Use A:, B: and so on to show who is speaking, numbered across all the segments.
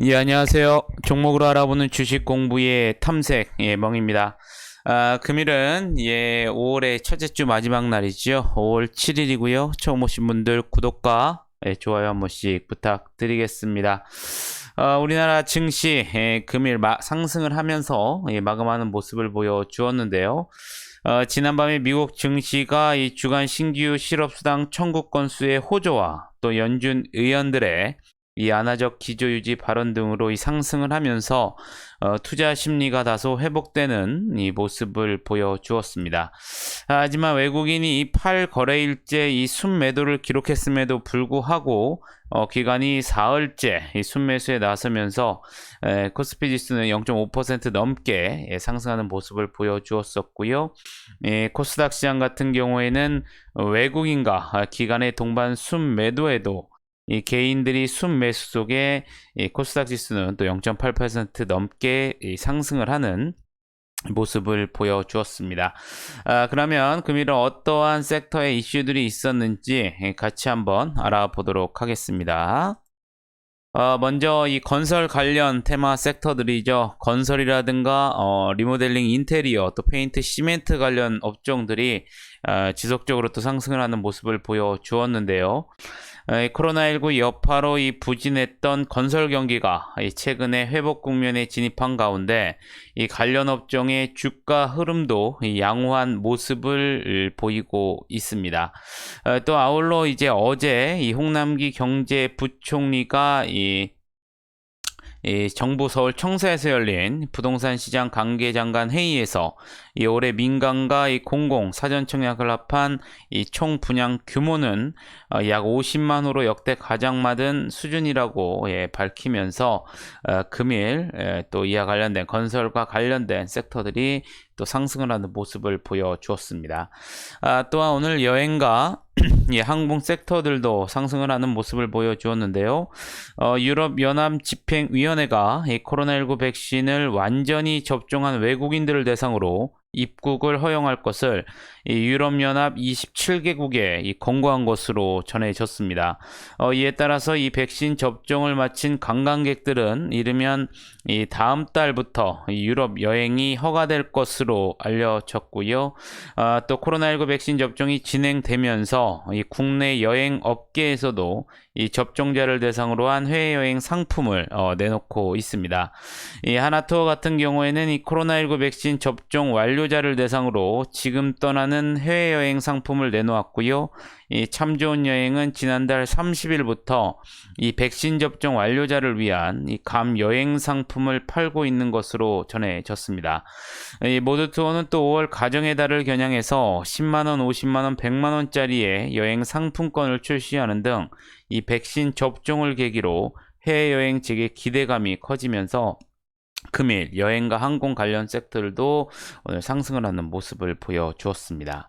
A: 예, 안녕하세요. 종목으로 알아보는 주식 공부의 탐색, 멍입니다. 금일은, 5월의 첫째 주 마지막 날이죠. 5월 7일이고요. 처음 오신 분들 구독과 좋아요 한 번씩 부탁드리겠습니다. 우리나라 증시, 금일 상승을 하면서 마감하는 모습을 보여주었는데요. 지난밤에 미국 증시가 이 주간 신규 실업수당 청구 건수의 호조와 또 연준 의원들의 이 안화적 기조유지 발언 등으로 이 상승을 하면서 투자 심리가 다소 회복되는 이 모습을 보여주었습니다. 하지만 외국인이 이 8거래일째 이 순매도를 기록했음에도 불구하고 기간이 사흘째 이 순매수에 나서면서 코스피 지수는 0.5% 넘게 상승하는 모습을 보여주었었고요. 코스닥 시장 같은 경우에는 외국인과 기간의 동반 순매도에도 이 개인들이 순매수 속에 이 코스닥 지수는 또 0.8% 넘게 상승을 하는 모습을 보여주었습니다. 그러면 금일은 어떠한 섹터의 이슈들이 있었는지 같이 한번 알아보도록 하겠습니다. 먼저 이 건설 관련 테마 섹터들이죠. 건설이라든가 리모델링 인테리어, 또 페인트, 시멘트 관련 업종들이 지속적으로 또 상승을 하는 모습을 보여주었는데요. 코로나19 여파로 이 부진했던 건설 경기가 최근에 회복 국면에 진입한 가운데 이 관련 업종의 주가 흐름도 양호한 모습을 보이고 있습니다. 또 아울러 이제 어제 이 홍남기 경제부총리가 이 정부 서울 청사에서 열린 부동산 시장 관계장관 회의에서 이 올해 민간과 이 공공 사전 청약을 합한 이 총 분양 규모는 약 50만 호로 역대 가장 많은 수준이라고 밝히면서 금일 또 이와 관련된 건설과 관련된 섹터들이 또 상승을 하는 모습을 보여주었습니다. 또한 오늘 여행과 항공 섹터들도 상승을 하는 모습을 보여주었는데요. 유럽연합집행위원회가 이 코로나19 백신을 완전히 접종한 외국인들을 대상으로 입국을 허용할 것을 이 유럽연합 27개국에 권고한 것으로 전해졌습니다. 이에 따라서 이 백신 접종을 마친 관광객들은 이르면 이 다음 달부터 유럽 여행이 허가될 것으로 알려졌고요. 또 코로나19 백신 접종이 진행되면서 이 국내 여행 업계에서도 이 접종자를 대상으로 한 해외여행 상품을 내놓고 있습니다. 이 하나투어 같은 경우에는 이 코로나19 백신 접종 완료자를 대상으로 지금 떠나는 해외여행 상품을 내놓았고요. 이 참 좋은 여행은 지난달 30일부터 이 백신 접종 완료자를 위한 이 감 여행 상품을 팔고 있는 것으로 전해졌습니다. 이 모두 투어는 또 5월 가정의 달을 겨냥해서 10만원, 50만원, 100만원짜리의 여행 상품권을 출시하는 등 이 백신 접종을 계기로 해외여행 측의 기대감이 커지면서 금일 여행과 항공 관련 섹터들도 오늘 상승을 하는 모습을 보여주었습니다.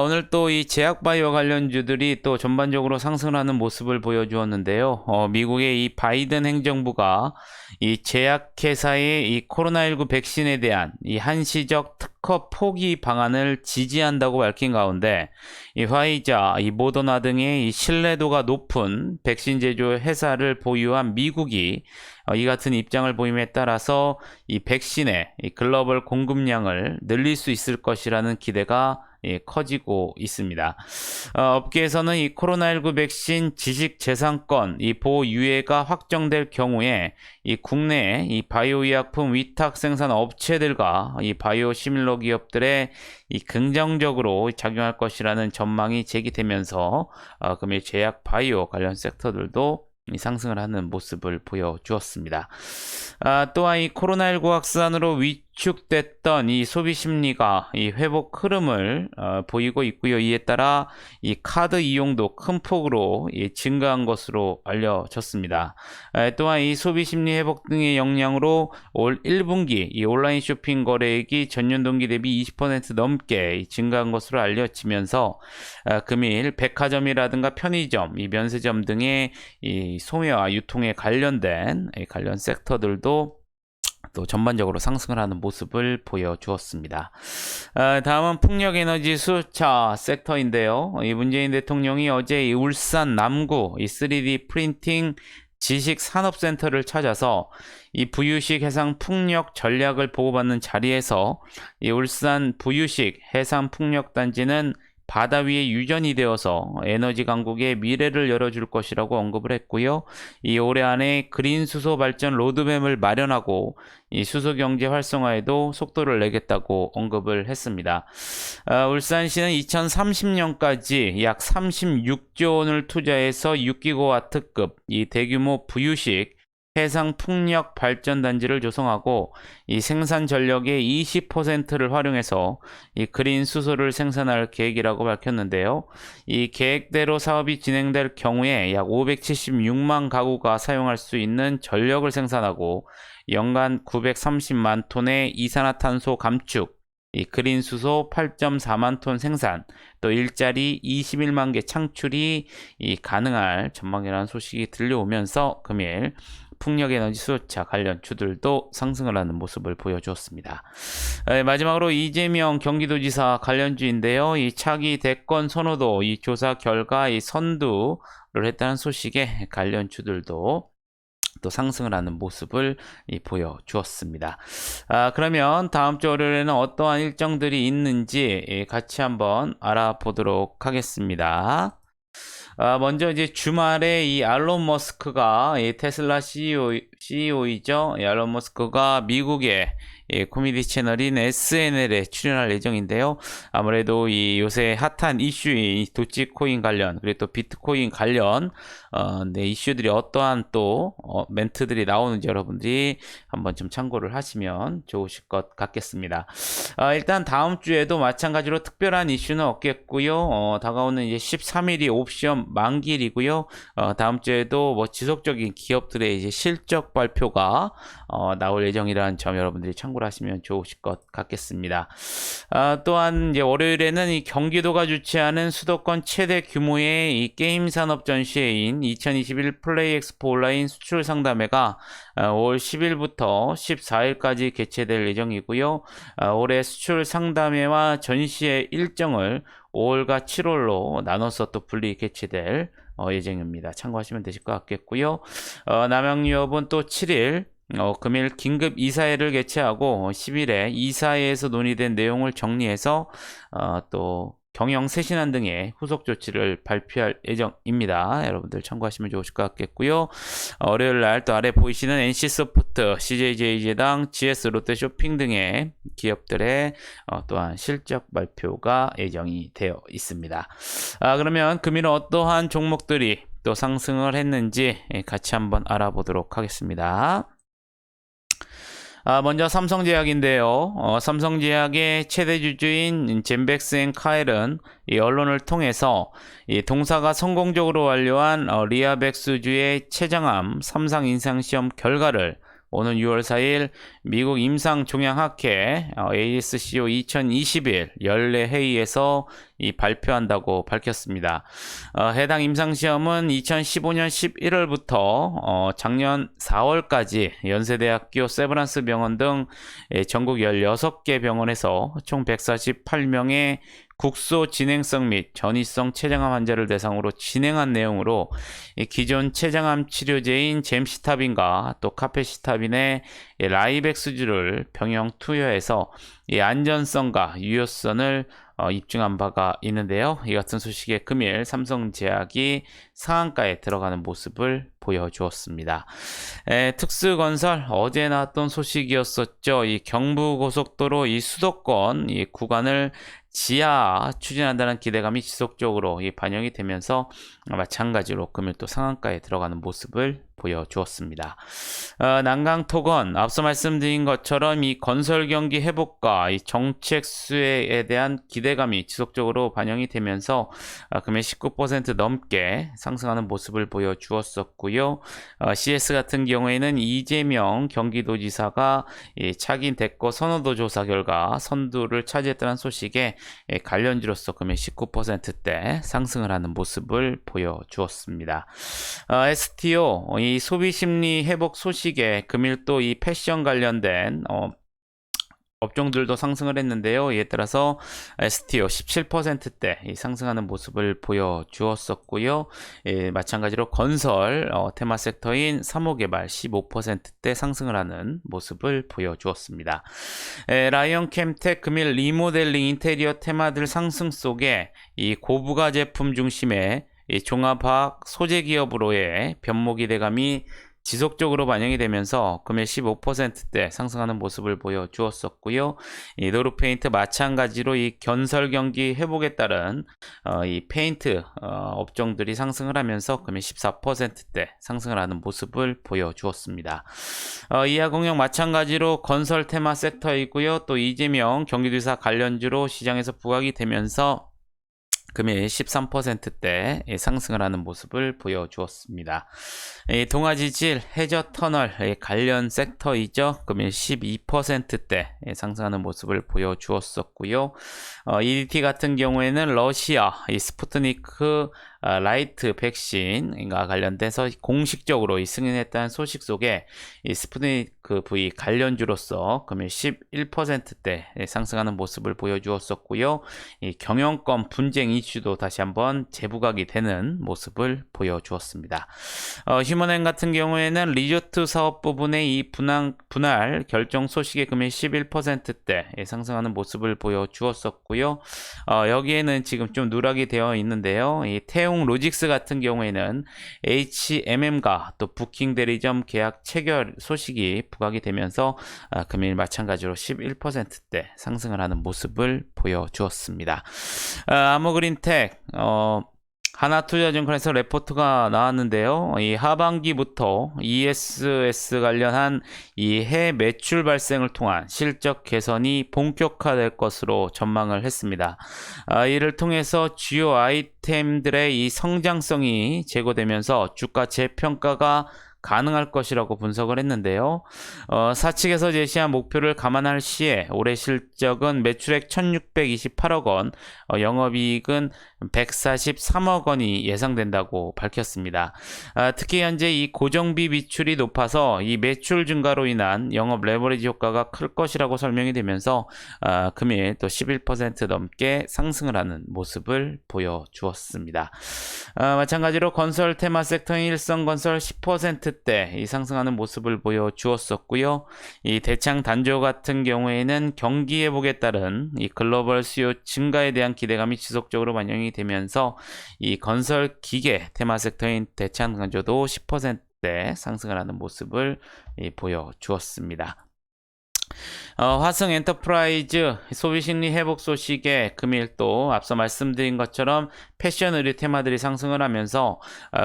A: 오늘 또 이 제약바이오 관련주들이 또 전반적으로 상승을 하는 모습을 보여주었는데요. 미국의 이 바이든 행정부가 이 제약회사의 이 코로나19 백신에 대한 이 한시적 특허 포기 방안을 지지한다고 밝힌 가운데 이 화이자, 이 모더나 등의 이 신뢰도가 높은 백신 제조 회사를 보유한 미국이 이 같은 입장을 보임에 따라서 이 백신의 이 글로벌 공급량을 늘릴 수 있을 것이라는 기대가 커지고 있습니다. 업계에서는 이 코로나19 백신 지식재산권 이 보유예가 확정될 경우에 이 국내 이 바이오의약품 위탁 생산 업체들과 이 바이오 시밀러 기업들의 이 긍정적으로 작용할 것이라는 전망이 제기되면서 금일 제약 바이오 관련 섹터들도 상승을 하는 모습을 보여주었습니다. 또한 이 코로나19 확산으로 위축됐던 이 소비 심리가 이 회복 흐름을 보이고 있고요. 이에 따라 이 카드 이용도 큰 폭으로 증가한 것으로 알려졌습니다. 또한 이 소비 심리 회복 등의 영향으로 올 1분기 이 온라인 쇼핑 거래액이 전년 동기 대비 20% 넘게 증가한 것으로 알려지면서 금일 백화점이라든가 편의점, 이 면세점 등의 이 소매와 유통에 관련된 관련 섹터들도 또 전반적으로 상승을 하는 모습을 보여주었습니다. 다음은 풍력에너지 수차 섹터인데요. 이 문재인 대통령이 어제 이 울산 남구 이 3D 프린팅 지식산업센터를 찾아서 이 부유식 해상 풍력 전략을 보고받는 자리에서 이 울산 부유식 해상 풍력 단지는 바다 위에 유전이 되어서 에너지 강국의 미래를 열어줄 것이라고 언급을 했고요. 이 올해 안에 그린 수소 발전 로드맵을 마련하고 이 수소 경제 활성화에도 속도를 내겠다고 언급을 했습니다. 울산시는 2030년까지 약 36조 원을 투자해서 6기가와트급 이 대규모 부유식 해상 풍력 발전 단지를 조성하고 이 생산 전력의 20%를 활용해서 이 그린 수소를 생산할 계획이라고 밝혔는데요. 이 계획대로 사업이 진행될 경우에 약 576만 가구가 사용할 수 있는 전력을 생산하고 연간 930만 톤의 이산화탄소 감축, 이 그린 수소 8.4만 톤 생산, 또 일자리 21만 개 창출이 가능할 전망이라는 소식이 들려오면서 금일 풍력에너지 수요차 관련주들도 상승을 하는 모습을 보여주었습니다. 마지막으로 이재명 경기도지사 관련주인데요. 이 차기 대권 선호도 이 조사 결과 이 선두를 했다는 소식에 관련주들도 또 상승을 하는 모습을 보여주었습니다. 그러면 다음 주 월요일에는 어떠한 일정들이 있는지 같이 한번 알아보도록 하겠습니다. 먼저 이제 주말에 이 알론 머스크가 이 테슬라 CEO이죠. 알론 머스크가 미국의 코미디 채널인 SNL에 출연할 예정인데요. 아무래도 이 요새 핫한 이슈인 도치코인 관련 그리고 또 비트코인 관련 이슈들이 어떠한 또 멘트들이 나오는지 여러분들이 한번 좀 참고를 하시면 좋으실 것 같겠습니다. 일단 다음 주에도 마찬가지로 특별한 이슈는 없겠고요. 다가오는 이제 13일이 옵션 만기일이고요. 다음 주에도 뭐 지속적인 기업들의 이제 실적 발표가 나올 예정이라는 점 여러분들이 참고를 하시면 좋으실 것 같겠습니다. 또한 이제 월요일에는 이 경기도가 주최하는 수도권 최대 규모의 이 게임 산업 전시회인 2021 플레이 엑스포 온라인 수출 상담회가 5월 10일부터 14일까지 개최될 예정이고요. 올해 수출 상담회와 전시회 일정을 5월과 7월로 나눠서 또 분리 개최될 예정입니다. 참고하시면 되실 것 같겠고요. 남양유업은 또 7일 금일 긴급 이사회를 개최하고 10일에 이사회에서 논의된 내용을 정리해서 또 경영 쇄신안 등의 후속 조치를 발표할 예정입니다. 여러분들 참고하시면 좋으실 것 같겠고요. 월요일 날 또 아래 보이시는 NC소프트, CJ제당, GS 롯데쇼핑 등의 기업들의 또한 실적 발표가 예정이 되어 있습니다. 그러면 금일은 어떠한 종목들이 또 상승을 했는지 같이 한번 알아보도록 하겠습니다. 먼저 삼성제약인데요. 삼성제약의 최대 주주인 젠백스앤카엘은 이 언론을 통해서 이 동사가 성공적으로 완료한 리아백스주의 췌장암 3상 임상시험 결과를 오는 6월 4일 미국 임상종양학회 ASCO 2021 연례 회의에서 발표한다고 밝혔습니다. 해당 임상시험은 2015년 11월부터 작년 4월까지 연세대학교 세브란스 병원 등 전국 16개 병원에서 총 148명의 국소 진행성 및 전이성 췌장암 환자를 대상으로 진행한 내용으로 기존 췌장암 치료제인 젬시타빈과 또 카페시타빈의 라이백스주를 병용 투여해서 안전성과 유효성을 입증한 바가 있는데요. 이 같은 소식에 금일 삼성제약이 상한가에 들어가는 모습을 보여주었습니다. 특수건설 어제 나왔던 소식이었었죠. 이 경부고속도로 이 수도권 이 구간을 지하 추진한다는 기대감이 지속적으로 반영이 되면서 마찬가지로 금일 또 상한가에 들어가는 모습을 보여주었습니다. 난강토건 앞서 말씀드린 것처럼 이 건설 경기 회복과 이 정책 수혜에 대한 기대감이 지속적으로 반영이 되면서 금일 19% 넘게 상승하는 모습을 보여주었었고요. CS 같은 경우에는 이재명 경기도지사가 이 차기 대권 선호도 조사 결과 선두를 차지했다는 소식에 관련주로서 금일 19%대 상승을 하는 모습을 보여주었습니다. STO 이 소비 심리 회복 소식에 금일 또 이 패션 관련된 업종들도 상승을 했는데요. 이에 따라서 STO 17%대 상승하는 모습을 보여주었었고요. 마찬가지로 건설 테마 섹터인 사모개발 15%대 상승을 하는 모습을 보여주었습니다. 라이언캠텍 금일 리모델링 인테리어 테마들 상승 속에 이 고부가 제품 중심의 이 종합화학 소재 기업으로의 변모기대감이 지속적으로 반영이 되면서 금일 15%대 상승하는 모습을 보여주었었고요. 이 노르페인트 마찬가지로 이 건설 경기 회복에 따른 이 페인트 업종들이 상승을 하면서 금일 14%대 상승을 하는 모습을 보여주었습니다. 이하공역 마찬가지로 건설 테마 섹터이고요. 또 이재명 경기도지사 관련주로 시장에서 부각이 되면서 금일 13%대 상승을 하는 모습을 보여주었습니다. 동아지질 해저터널 관련 섹터이죠. 금일 12%대 상승하는 모습을 보여주었었고요. EDT 같은 경우에는 러시아 스푸트니크 라이트 백신과 관련돼서 공식적으로 승인했다는 소식 속에 스푸트니크 V 관련주로서 금일 11%대 상승하는 모습을 보여주었었고요. 경영권 분쟁 이슈도 다시 한번 재부각이 되는 모습을 보여주었습니다. 휴먼행 같은 경우에는 리조트 사업 부분의 이 분할 결정 소식에 금일 11%대 상승하는 모습을 보여주었었고요. 여기에는 지금 좀 누락이 되어 있는데요. 이 태웅 로직스 같은 경우에는 HMM과 또 부킹 대리점 계약 체결 소식이 부각이 되면서 금일 마찬가지로 11%대 상승을 하는 모습을 보여주었습니다. 아모그린텍 하나투자증권에서 레포트가 나왔는데요. 이 하반기부터 ESS 관련한 이 해 매출 발생을 통한 실적 개선이 본격화될 것으로 전망을 했습니다. 이를 통해서 주요 아이템들의 이 성장성이 제고되면서 주가 재평가가 가능할 것이라고 분석을 했는데요. 사측에서 제시한 목표를 감안할 시에 올해 실적은 매출액 1628억 원, 영업이익은 143억 원이 예상된다고 밝혔습니다. 특히 현재 이 고정비 비출이 높아서 이 매출 증가로 인한 영업 레버리지 효과가 클 것이라고 설명이 되면서 금일 또 11% 넘게 상승을 하는 모습을 보여주었습니다. 마찬가지로 건설 테마 섹터인 일성건설 10%대 상승하는 모습을 보여주었었고요. 이 대창 단조 같은 경우에는 경기 회복에 따른 이 글로벌 수요 증가에 대한 기대감이 지속적으로 반영이 되면서 이 건설 기계 테마 섹터인 대창 단조도 10%대 상승을 하는 모습을 보여주었습니다. 화성 엔터프라이즈 소비심리 회복 소식에 금일 또 앞서 말씀드린 것처럼 패션 의류 테마들이 상승을 하면서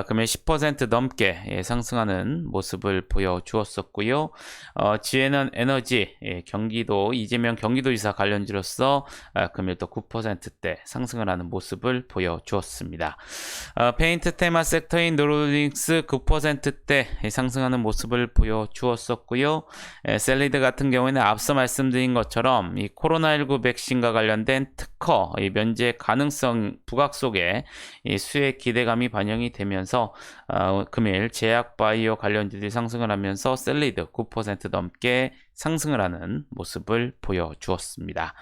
A: 금일 10% 넘게 상승하는 모습을 보여주었었고요. 지에넌 에너지 경기도 이재명 경기도지사 관련주로서 금일 또 9%대 상승을 하는 모습을 보여주었습니다. 페인트 테마 섹터인 노르딩스 9%대 상승하는 모습을 보여주었었고요. 셀리드 같은 경우에는 앞서 말씀드린 것처럼 이 코로나19 백신과 관련된 특허 면제 가능성 부각 속에 이 수혜 기대감이 반영이 되면서 금일 제약 바이오 관련주들이 상승을 하면서 셀리드 9% 넘게 상승을 하는 모습을 보여주었습니다.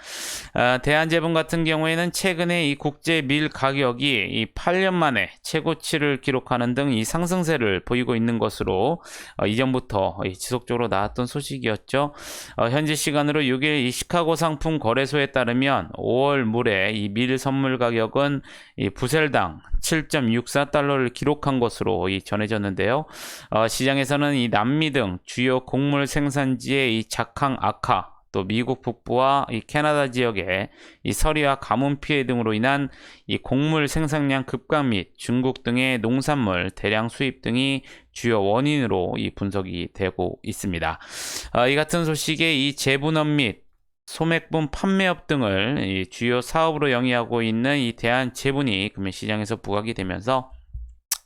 A: 대한제품 같은 경우에는 최근에 이 국제 밀 가격이 이 8년 만에 최고치를 기록하는 등 이 상승세를 보이고 있는 것으로 이전부터 지속적으로 나왔던 소식이었죠. 현재 시간으로 6일 이 시카고 상품 거래소에 따르면 5월 물의 이 밀 선물 가격은 이 부셀당 7.64달러를 기록한 것으로 전해졌는데요. 시장에서는 이 남미 등 주요 곡물 생산지의 이 작황 악화, 또 미국 북부와 이 캐나다 지역의 이 서리와 가뭄 피해 등으로 인한 이 곡물 생산량 급감 및 중국 등의 농산물 대량 수입 등이 주요 원인으로 이 분석이 되고 있습니다. 이 같은 소식에 이 재분업 및 소맥분 판매업 등을 이 주요 사업으로 영위하고 있는 이 대한제분이 금일 시장에서 부각이 되면서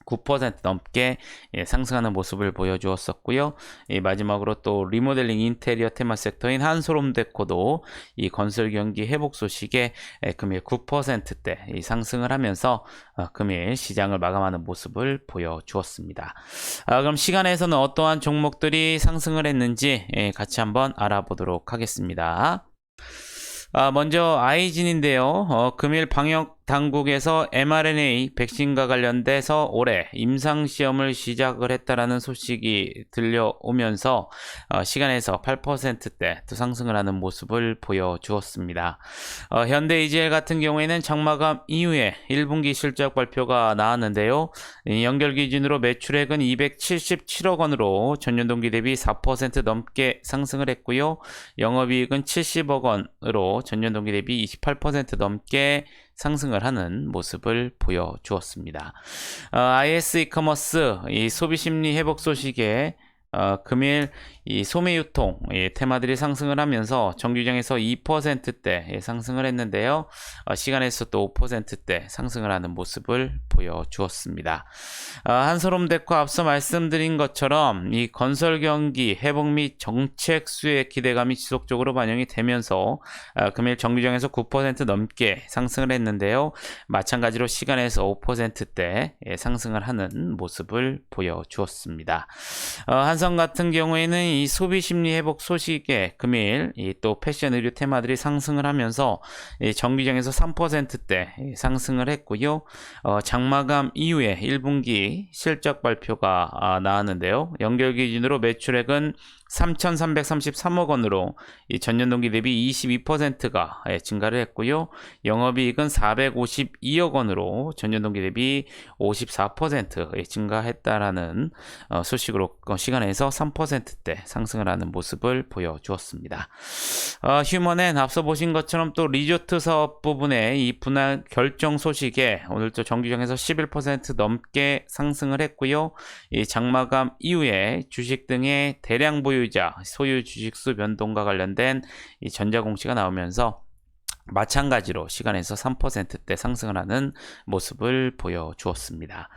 A: 9% 넘게 상승하는 모습을 보여주었었고요. 마지막으로 또 리모델링 인테리어 테마 섹터인 한솔홈데코도 이 건설 경기 회복 소식에 금일 9%대 상승을 하면서 금일 시장을 마감하는 모습을 보여주었습니다. 그럼 시간에서는 어떠한 종목들이 상승을 했는지 같이 한번 알아보도록 하겠습니다. 먼저 아이진인데요. 금일 방역 당국에서 mRNA 백신과 관련돼서 올해 임상시험을 시작을 했다라는 소식이 들려오면서 시간에서 8%대 또 상승을 하는 모습을 보여주었습니다. 현대이지엘 같은 경우에는 장마감 이후에 1분기 실적 발표가 나왔는데요. 연결 기준으로 매출액은 277억 원으로 전년 동기 대비 4% 넘게 상승을 했고요. 영업이익은 70억 원으로 전년 동기 대비 28% 넘게 상승을 하는 모습을 보여주었습니다. IS 이커머스 이 소비 심리 회복 소식에 금일 이 소매 유통 테마들이 상승을 하면서 정규장에서 2%대 상승을 했는데요. 시간에서 또 5%대 상승을 하는 모습을 보여주었습니다. 한솔홈데코 앞서 말씀드린 것처럼 이 건설 경기 회복 및 정책 수의 기대감이 지속적으로 반영이 되면서 금일 정규장에서 9% 넘게 상승을 했는데요. 마찬가지로 시간에서 5%대 상승을 하는 모습을 보여주었습니다. 한성 같은 경우에는 이 소비 심리 회복 소식에 금일 또 패션 의류 테마들이 상승을 하면서 정규장에서 3%대 상승을 했고요. 장마감 이후에 1분기 실적 발표가 나왔는데요. 연결 기준으로 매출액은 3,333억 원으로 전년 동기 대비 22%가 증가를 했고요. 영업이익은 452억 원으로 전년 동기 대비 54% 증가했다라는 소식으로 시간에서 3%대 상승을 하는 모습을 보여주었습니다. 휴먼엔 앞서 보신 것처럼 또 리조트 사업 부분의 이 분할 결정 소식에 오늘 또 정규장에서 11% 넘게 상승을 했고요. 이 장마감 이후에 주식 등의 대량 보유자 소유 주식수 변동과 관련된 이 전자공시가 나오면서 마찬가지로 시간에서 3%대 상승을 하는 모습을 보여주었습니다.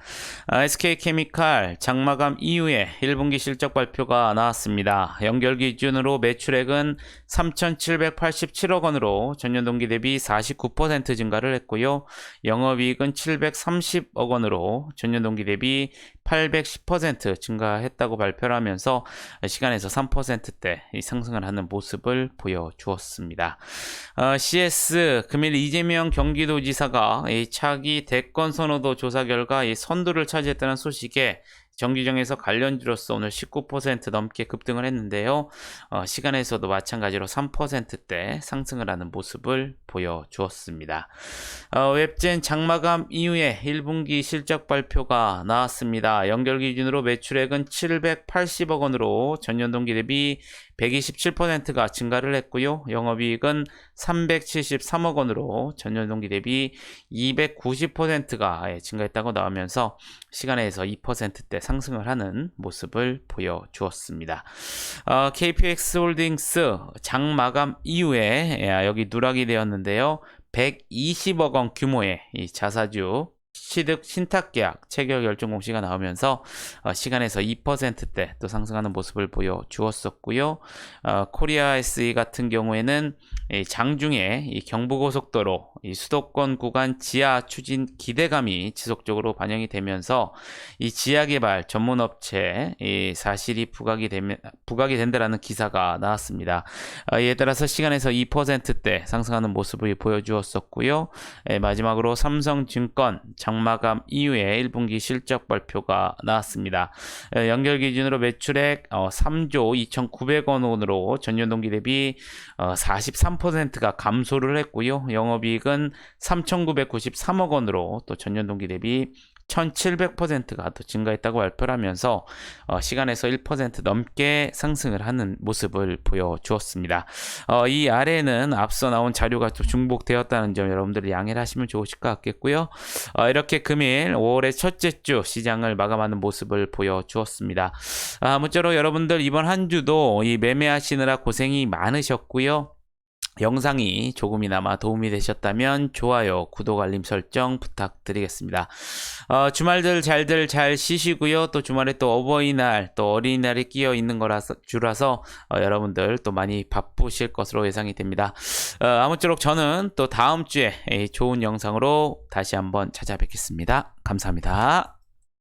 A: SK케미칼 장마감 이후에 1분기 실적 발표가 나왔습니다. 연결 기준으로 매출액은 3,787억 원으로 전년 동기 대비 49% 증가를 했고요. 영업이익은 730억 원으로 전년 동기 대비 810% 증가했다고 발표를 하면서 시간에서 3%대 상승을 하는 모습을 보여주었습니다. CS 금일 이재명 경기도지사가 차기 대권 선호도 조사 결과 선두를 차지했다는 소식에 정규장에서 관련주로서 오늘 19% 넘게 급등을 했는데요. 시간에서도 마찬가지로 3%대 상승을 하는 모습을 보여주었습니다. 웹젠 장마감 이후에 1분기 실적 발표가 나왔습니다. 연결 기준으로 매출액은 780억 원으로 전년 동기 대비 127%가 증가를 했고요. 영업이익은 373억 원으로 전년 동기 대비 290%가 증가했다고 나오면서 시간에서 2%대 상승을 하는 모습을 보여주었습니다. KPX 홀딩스 장마감 이후에 여기 누락이 되었는데요. 120억 원 규모의 이 자사주 취득 신탁계약 체결 결정 공시가 나오면서 시간에서 2%대 또 상승하는 모습을 보여주었었고요. 코리아 SE 같은 경우에는 장중에 이 경부고속도로 이 수도권 구간 지하 추진 기대감이 지속적으로 반영이 되면서 이 지하개발 전문업체 이 사실이 부각이 된다라는 기사가 나왔습니다. 이에 따라서 시간에서 2%대 상승하는 모습을 보여주었었고요. 마지막으로 삼성증권 장마감 이후에 1분기 실적 발표가 나왔습니다. 연결 기준으로 매출액 3조 2,900억 원으로 전년 동기 대비 43%가 감소를 했고요. 영업이익은 3,993억 원으로 또 전년 동기 대비 1700%가 더 증가했다고 발표를 하면서 시간에서 1% 넘게 상승을 하는 모습을 보여주었습니다. 이 아래에는 앞서 나온 자료가 또 중복되었다는 점 여러분들이 양해를 하시면 좋으실 것 같겠고요. 이렇게 금일 5월의 첫째 주 시장을 마감하는 모습을 보여주었습니다. 아무쪼록 여러분들 이번 한 주도 이 매매하시느라 고생이 많으셨고요. 영상이 조금이나마 도움이 되셨다면 좋아요, 구독, 알림 설정 부탁드리겠습니다. 주말들 잘 쉬시고요. 또 주말에 또 어버이날, 또 어린이날이 끼어 있는 주라서 여러분들 또 많이 바쁘실 것으로 예상이 됩니다. 아무쪼록 저는 또 다음 주에 좋은 영상으로 다시 한번 찾아뵙겠습니다. 감사합니다.